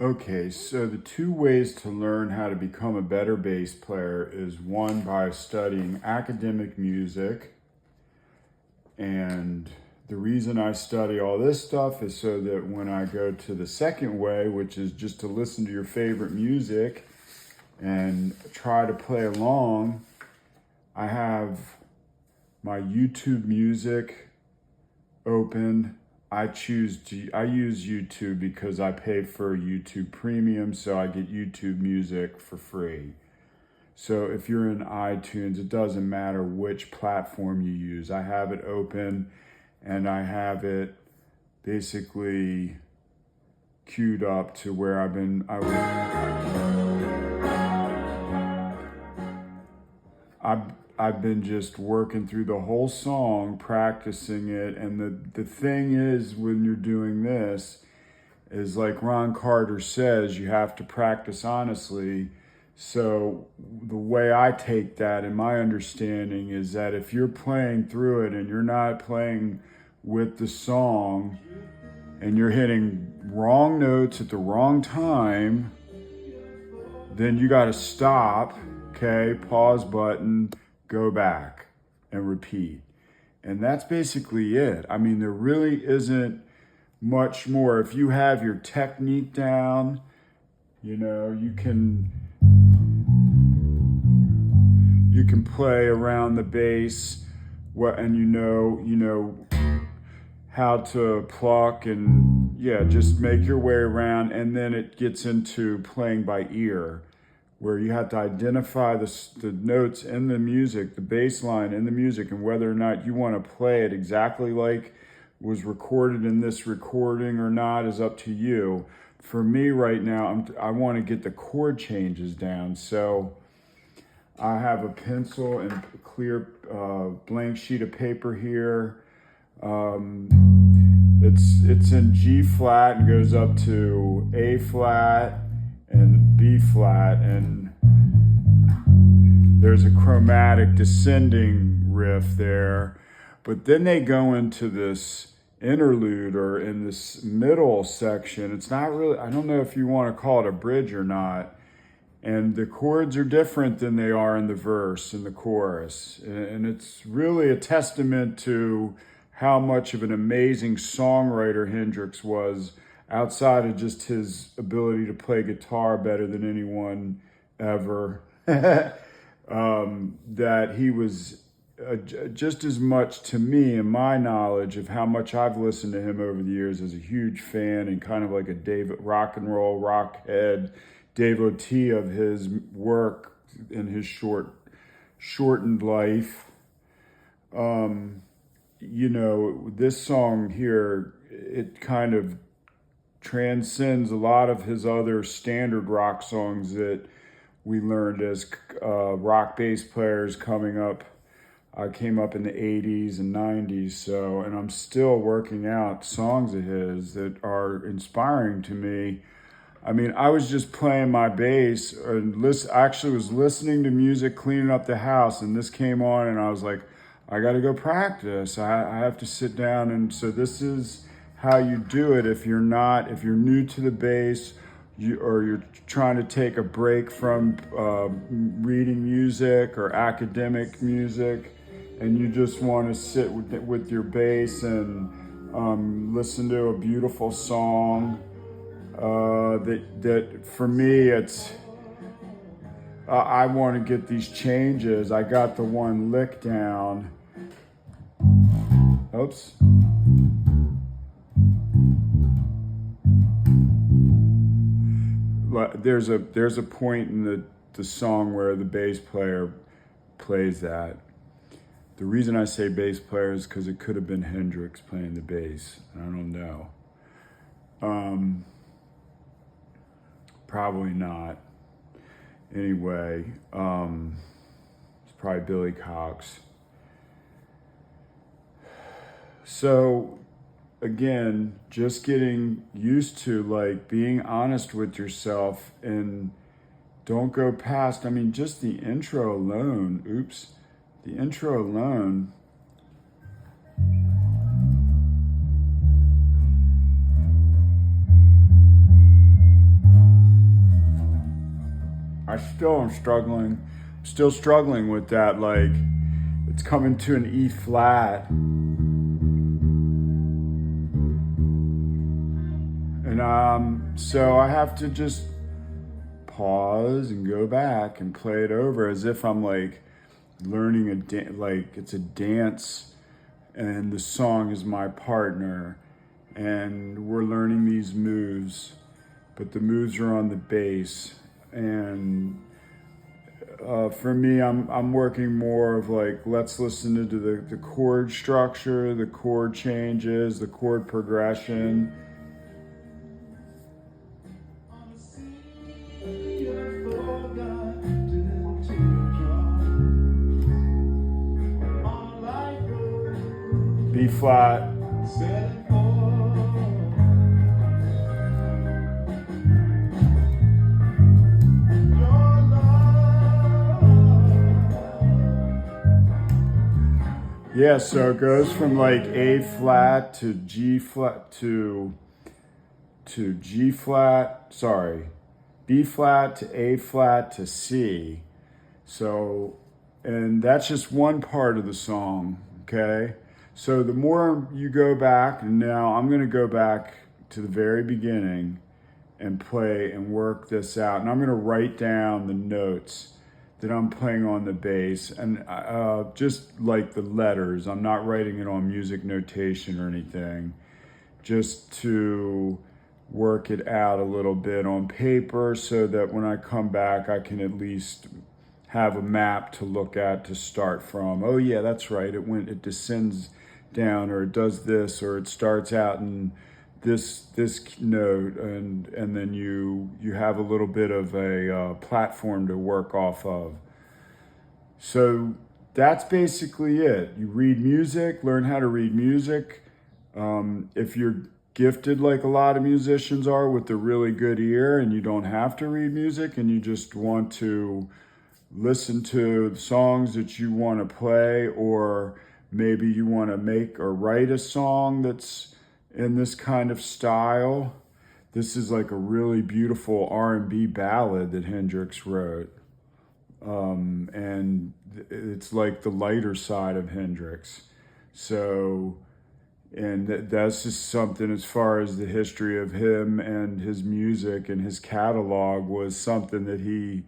Okay, so the two ways to learn how to become a better bass player is one by studying academic music. And the reason I study all this stuff is so that when I go to the second way, which is just to listen to your favorite music and try to play along, I have my YouTube music open. I use YouTube because I pay for YouTube Premium, so I get YouTube music for free. So if you're in iTunes, it doesn't matter which platform you use. I have it open and I have it basically queued up to where I've been just working through the whole song, practicing it. And the thing is, when you're doing this, is like Ron Carter says, you have to practice honestly. So the way I take that and my understanding is that if you're playing through it and you're not playing with the song and you're hitting wrong notes at the wrong time, then you got to stop, okay, pause button, go back and repeat. And that's basically it. I mean, there really isn't much more. If you have your technique down, you know, you can play around the bass, and you know how to pluck and just make your way around. And then it gets into playing by ear, where you have to identify the notes in the music, the bass line in the music, and whether or not you want to play it exactly like was recorded in this recording or not is up to you. For me right now, I want to get the chord changes down. So I have a pencil and a clear blank sheet of paper here. It's in G flat and goes up to A flat and B flat, and there's a chromatic descending riff there. But then they go into this interlude, or in this middle section. It's not really, I don't know if you want to call it a bridge or not. And the chords are different than they are in the verse and the chorus. And it's really a testament to how much of an amazing songwriter Hendrix was, outside of just his ability to play guitar better than anyone ever. That he was just as much, to me, in my knowledge of how much I've listened to him over the years, as a huge fan and kind of like a rock and roll rock head devotee of his work in his shortened life. You know, this song here, it kind of transcends a lot of his other standard rock songs that we learned as rock bass players coming up. I came up in the 80s and 90s, and I'm still working out songs of his that are inspiring to me. I mean, I was just playing my bass and actually was listening to music, cleaning up the house, and this came on, and I was like, I got to go practice. I have to sit down. And so this is how you do it if you're new to the bass, or you're trying to take a break from reading music or academic music, and you just want to sit with your bass and listen to a beautiful song. That for me, it's I want to get these changes. I got the one lick down. Oops. There's a point in the song where the bass player plays that. The reason I say bass player is because it could have been Hendrix playing the bass. I don't know. Probably not. Anyway, it's probably Billy Cox. So again, just getting used to like being honest with yourself, and don't go past, I mean, just the intro alone, the intro alone. I still am struggling, still struggling with that. Like, it's coming to an E flat. And so I have to just pause and go back and play it over as if I'm like learning like it's a dance and the song is my partner and we're learning these moves, but the moves are on the bass. And for me, I'm working more of like, let's listen to the chord structure, the chord changes, the chord progression. B flat. Yeah, so it goes from like A flat to G flat to G flat, sorry, B flat to A flat to C. So, and that's just one part of the song, okay? So the more you go back, and now I'm gonna go back to the very beginning and play and work this out. And I'm gonna write down the notes that I'm playing on the bass, and just like the letters. I'm not writing it on music notation or anything, just to work it out a little bit on paper so that when I come back, I can at least have a map to look at to start from. Oh yeah, that's right. It descends down, or it does this, or it starts out in this note, and then you have a little bit of a platform to work off of. So that's basically it. You read music, learn how to read music. If you're gifted like a lot of musicians are with a really good ear, and you don't have to read music and you just want to listen to the songs that you want to play, or maybe you want to make or write a song that's in this kind of style. This is like a really beautiful R&B ballad that Hendrix wrote. And it's like the lighter side of Hendrix. So, and that's just something, as far as the history of him and his music and his catalog, was something that he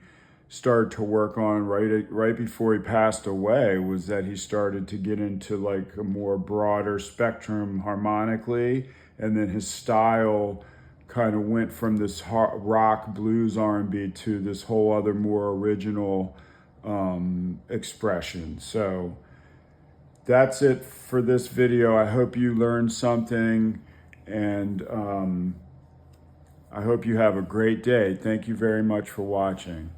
started to work on right before he passed away, was that he started to get into like a more broader spectrum harmonically, and then his style kind of went from this rock blues R&B to this whole other more original expression. So that's it for this video. I hope you learned something, and I hope you have a great day. Thank you very much for watching.